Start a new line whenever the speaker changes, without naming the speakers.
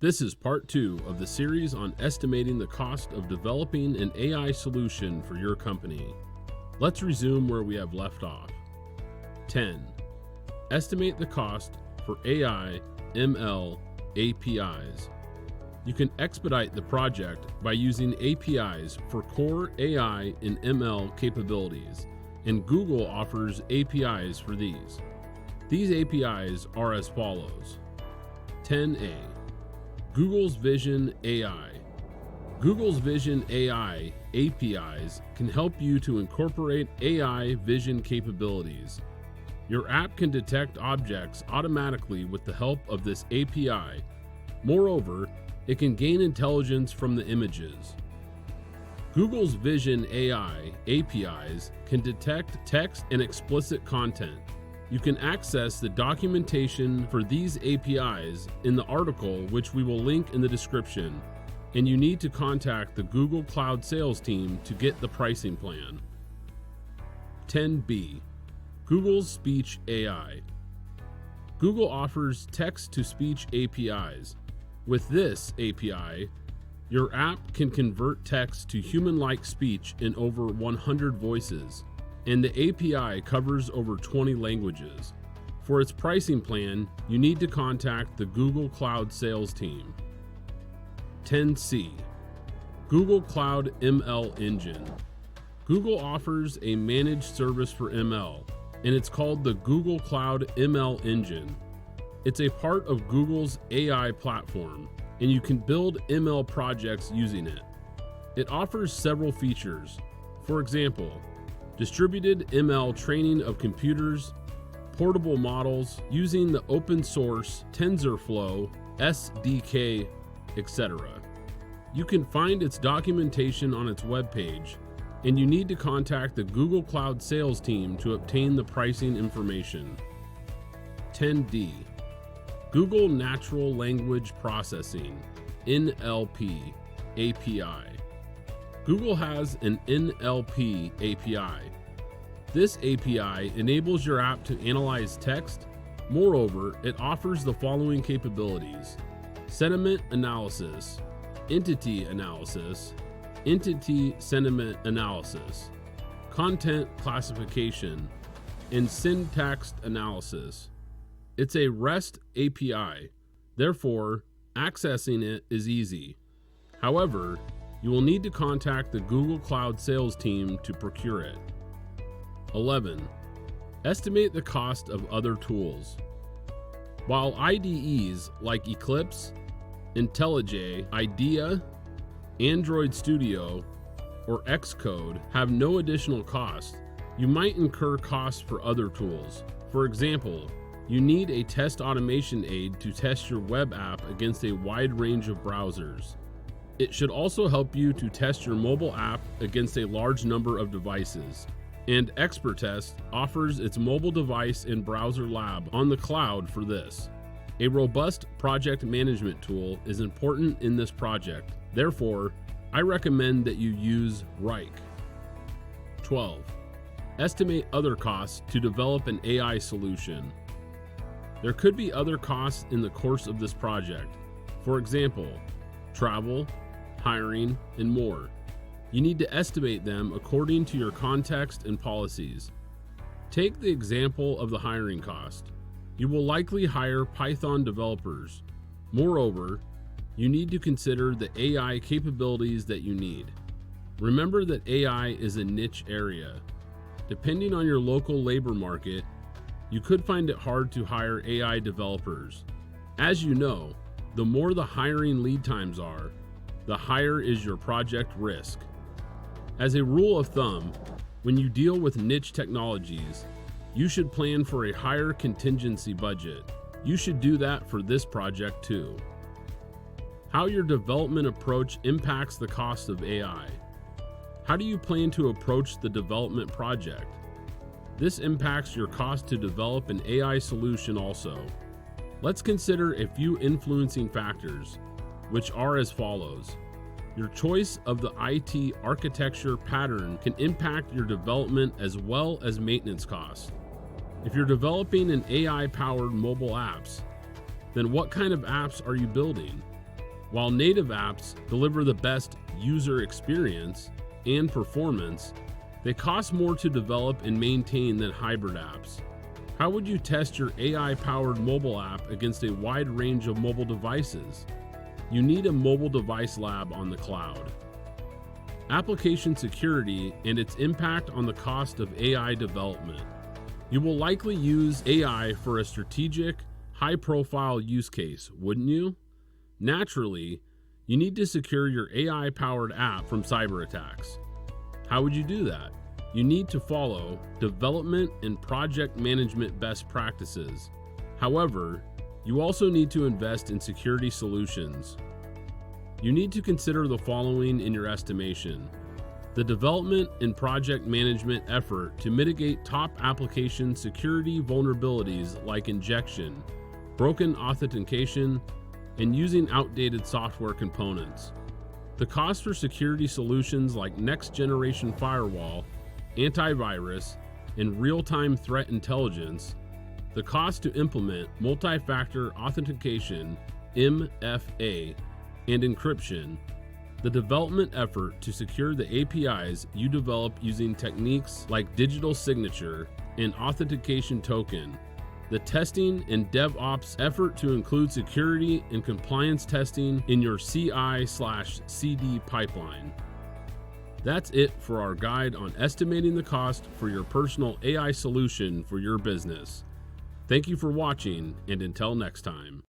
This is part 2 of the series on estimating the cost of developing an AI solution for your company. Let's resume where we have left off. 10. Estimate the cost for AI ML APIs. You can expedite the project by using APIs for core AI and ML capabilities, and Google offers APIs for these. These APIs are as follows. 10A. Google's Vision AI. Google's Vision AI APIs can help you to incorporate AI vision capabilities. Your app can detect objects automatically with the help of this API. Moreover, it can gain intelligence from the images. Google's Vision AI APIs can detect text and explicit content. You can access the documentation for these APIs in the article, which we will link in the description, and you need to contact the Google Cloud sales team to get the pricing plan. 10B. Google's Speech AI. Google offers text-to-speech APIs. With this API, your app can convert text to human-like speech in over 100 voices, and the API covers over 20 languages. For its pricing plan, you need to contact the Google Cloud sales team. 10C. Google Cloud ML Engine. Google offers a managed service for ML, and it's called the Google Cloud ML Engine. It's a part of Google's AI platform, and you can build ML projects using it. It offers several features. For example, distributed ML training of computers, portable models using the open source TensorFlow SDK, etc. You can find its documentation on its webpage, and you need to contact the Google Cloud sales team to obtain the pricing information. 10D. Google Natural Language Processing NLP API. Google has an NLP API. This API enables your app to analyze text. Moreover, it offers the following capabilities: sentiment analysis, entity analysis, entity sentiment analysis, content classification, and syntax analysis. It's a REST API, therefore, accessing it is easy. However, you will need to contact the Google Cloud sales team to procure it. 11. Estimate the cost of other tools. While IDEs like Eclipse, IntelliJ, IDEA, Android Studio, or Xcode have no additional cost, you might incur costs for other tools. For example, you need a test automation aid to test your web app against a wide range of browsers. It should also help you to test your mobile app against a large number of devices. And Expertest offers its mobile device and browser lab on the cloud for this. A robust project management tool is important in this project. Therefore, I recommend that you use Rike. 12. Estimate other costs to develop an AI solution. There could be other costs in the course of this project. For example, travel, hiring, and more. You need to estimate them according to your context and policies. Take the example of the hiring cost. You will likely hire Python developers. Moreover, you need to consider the AI capabilities that you need. Remember that AI is a niche area. Depending on your local labor market, you could find it hard to hire AI developers. As you know, the more the hiring lead times are, the higher is your project risk. As a rule of thumb, when you deal with niche technologies, you should plan for a higher contingency budget. You should do that for this project too. How your development approach impacts the cost of AI. How do you plan to approach the development project? This impacts your cost to develop an AI solution also. Let's consider a few influencing factors, which are as follows. Your choice of the IT architecture pattern can impact your development as well as maintenance costs. If you're developing an AI-powered mobile apps, then what kind of apps are you building? While native apps deliver the best user experience and performance, they cost more to develop and maintain than hybrid apps. How would you test your AI-powered mobile app against a wide range of mobile devices? You need a mobile device lab on the cloud. Application security and its impact on the cost of AI development. You will likely use AI for a strategic, high-profile use case, wouldn't you? Naturally, you need to secure your AI-powered app from cyber attacks. How would you do that? You need to follow development and project management best practices. However, you also need to invest in security solutions. You need to consider the following in your estimation: the development and project management effort to mitigate top application security vulnerabilities like injection, broken authentication, and using outdated software components. The cost for security solutions like next-generation firewall, antivirus, and real-time threat intelligence. The cost to implement multi-factor authentication, MFA, and encryption. The development effort to secure the APIs you develop using techniques like digital signature and authentication token. The testing and DevOps effort to include security and compliance testing in your CI/CD pipeline. That's it for our guide on estimating the cost for your personal AI solution for your business. Thank you for watching, and until next time.